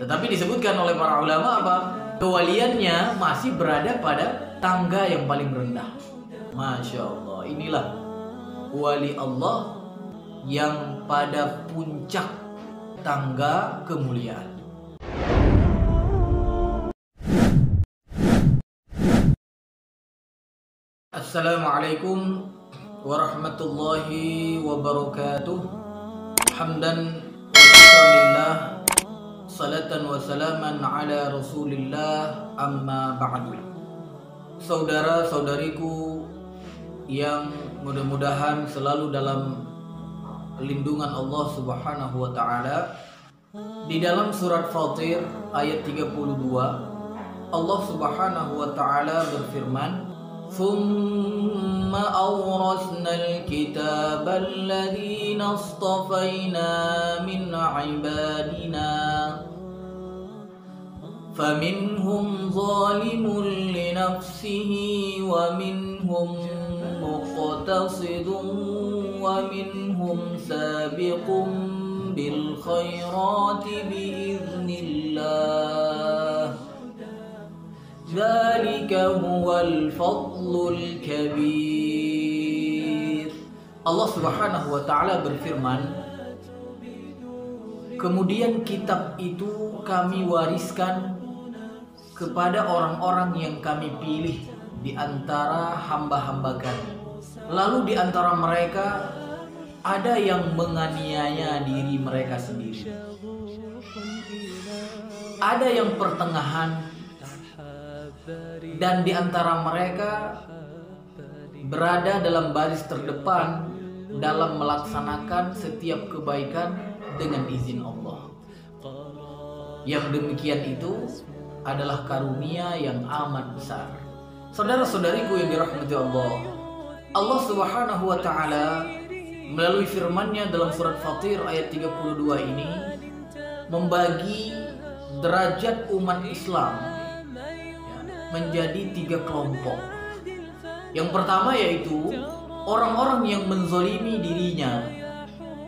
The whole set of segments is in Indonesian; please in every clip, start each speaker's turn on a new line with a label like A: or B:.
A: Tetapi disebutkan oleh para ulama apa? Kewaliannya masih berada pada tangga yang paling rendah. Masya Allah, inilah wali Allah yang pada puncak tangga kemuliaan. Assalamualaikum warahmatullahi wabarakatuh. Hamdan wa syukranillah, salatan wa salaman ala rasulillah, amma ba'du. Saudara-saudariku yang mudah-mudahan selalu dalam lindungan Allah Subhanahu wa taala, di dalam surat Fatir ayat 32 Allah Subhanahu wa taala berfirman, ثم أورثنا الكتاب الذين اصطفينا من عبادنا فمنهم ظالم لنفسه ومنهم مقتصد ومنهم سابق بالخيرات بإذن الله Dzalika huwal fadlul kabir. Allah Subhanahu wa taala berfirman, kemudian kitab itu kami wariskan kepada orang-orang yang kami pilih di antara hamba-hamba kami. Lalu di antara mereka ada yang menganiaya diri mereka sendiri, ada yang pertengahan, dan di antara mereka berada dalam baris terdepan dalam melaksanakan setiap kebaikan dengan izin Allah. Yang demikian itu adalah karunia yang amat besar. Saudara-saudariku yang dirahmati Allah, Allah Subhanahu wa taala melalui firman-Nya dalam surat Fatir ayat 32 ini membagi derajat umat Islam menjadi 3 kelompok. Yang pertama yaitu orang-orang yang menzalimi dirinya,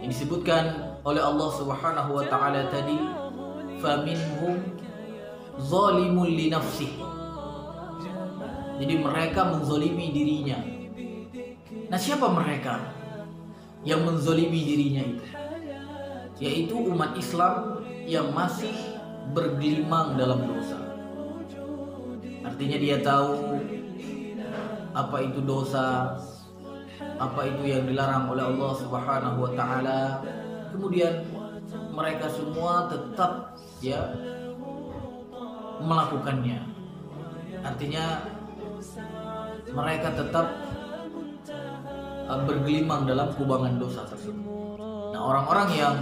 A: yang disebutkan oleh Allah Subhanahu wa taala tadi, faminhum zalimun li nafsihi. Jadi mereka menzalimi dirinya. Nah, siapa mereka yang menzalimi dirinya itu? Yaitu umat Islam yang masih bergelimang dalam dosa. Artinya dia tahu apa itu dosa, apa itu yang dilarang oleh Allah Subhanahu wa taala. Kemudian mereka semua tetap melakukannya. Artinya mereka tetap bergelimang dalam kubangan dosa tersebut. Nah, orang-orang yang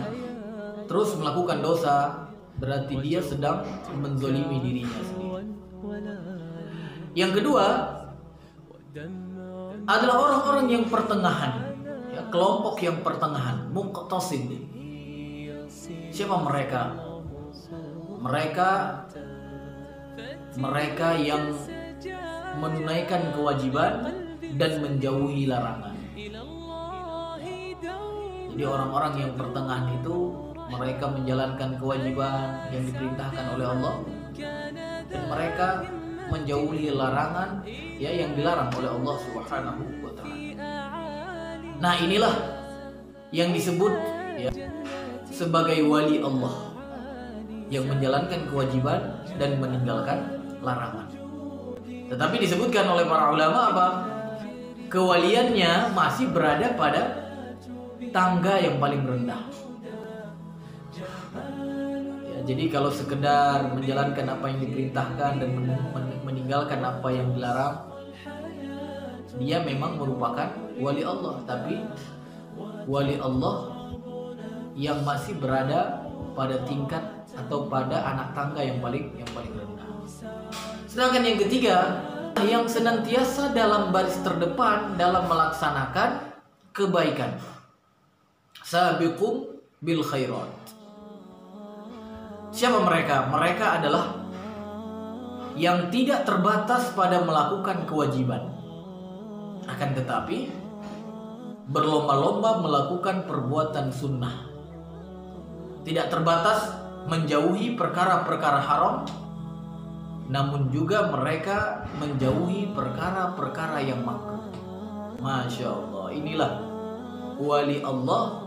A: terus melakukan dosa berarti dia sedang menzalimi dirinya sendiri. Yang kedua adalah orang-orang yang pertengahan, kelompok yang pertengahan, muqtasid. Siapa mereka? Mereka yang menunaikan kewajiban dan menjauhi larangan. Jadi orang-orang yang pertengahan itu mereka menjalankan kewajiban yang diperintahkan oleh Allah, dan mereka menjauhi larangan yang dilarang oleh Allah Subhanahu wa taala. Nah, inilah yang disebut sebagai wali Allah, yang menjalankan kewajiban dan meninggalkan larangan. Tetapi disebutkan oleh para ulama apa? Kewaliannya masih berada pada tangga yang paling rendah. Jadi kalau sekedar menjalankan apa yang diperintahkan dan meninggalkan apa yang dilarang, dia memang merupakan wali Allah. Tapi wali Allah yang masih berada pada tingkat atau pada anak tangga yang paling rendah. Sedangkan yang ketiga, yang senantiasa dalam baris terdepan dalam melaksanakan kebaikan. Sabiqum bil khairat. Siapa mereka? Mereka adalah yang tidak terbatas pada melakukan kewajiban, akan tetapi berlomba-lomba melakukan perbuatan sunnah. Tidak terbatas menjauhi perkara-perkara haram, namun juga mereka menjauhi perkara-perkara yang makruh. Masya Allah, inilah wali Allah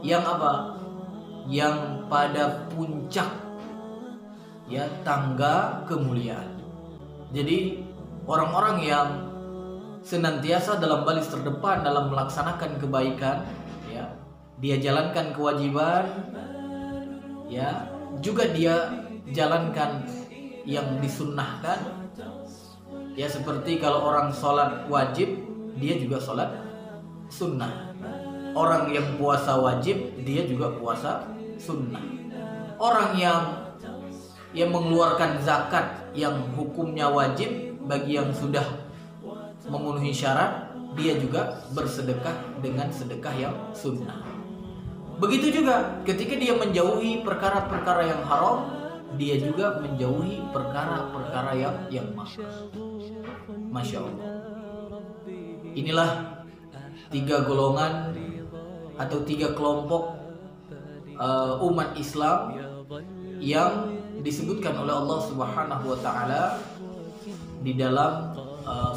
A: yang apa? Yang pada puncak ya tangga kemuliaan. Jadi orang-orang yang senantiasa dalam baris terdepan dalam melaksanakan kebaikan, ya, dia jalankan kewajiban, ya, juga dia jalankan yang disunnahkan. Ya seperti kalau orang sholat wajib, dia juga sholat sunnah. Orang yang puasa wajib, dia juga puasa sunnah. Orang yang mengeluarkan zakat yang hukumnya wajib bagi yang sudah memenuhi syarat, dia juga bersedekah dengan sedekah yang sunnah. Begitu juga ketika dia menjauhi perkara-perkara yang haram, dia juga menjauhi perkara-perkara yang makruh. Masya Allah. Inilah 3 golongan atau 3 kelompok umat Islam yang disebutkan oleh Allah Subhanahu wa taala di dalam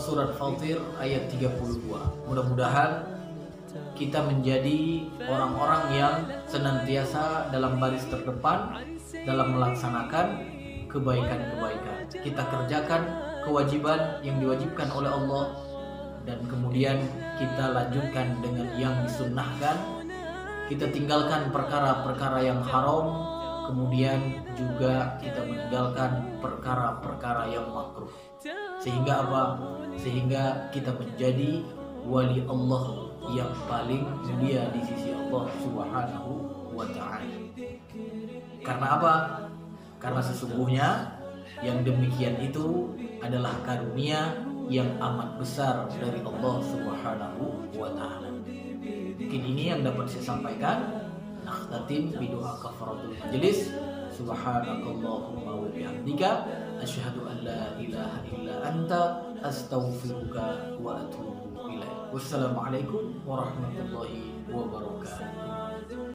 A: surat Fatir ayat 32. Mudah-mudahan kita menjadi orang-orang yang senantiasa dalam baris terdepan dalam melaksanakan kebaikan-kebaikan. Kita kerjakan kewajiban yang diwajibkan oleh Allah, dan kemudian kita lanjutkan dengan yang disunnahkan. Kita tinggalkan perkara-perkara yang haram, kemudian juga kita meninggalkan perkara-perkara yang makruh. Sehingga apa? Sehingga kita menjadi wali Allah yang paling mulia di sisi Allah Subhanahu wa ta'ala. Karena apa? Karena sesungguhnya yang demikian itu adalah karunia yang amat besar dari Allah Subhanahu wa ta'ala. Mungkin ini yang dapat saya sampaikan. Nakhtatim bidoa kafaratul majlis. Subhanakallahumma wa bihamdika asyhadu an la ilaha illa anta astaghfiruka wa atubu ilaik. Wassalamualaikum warahmatullahi wabarakatuh.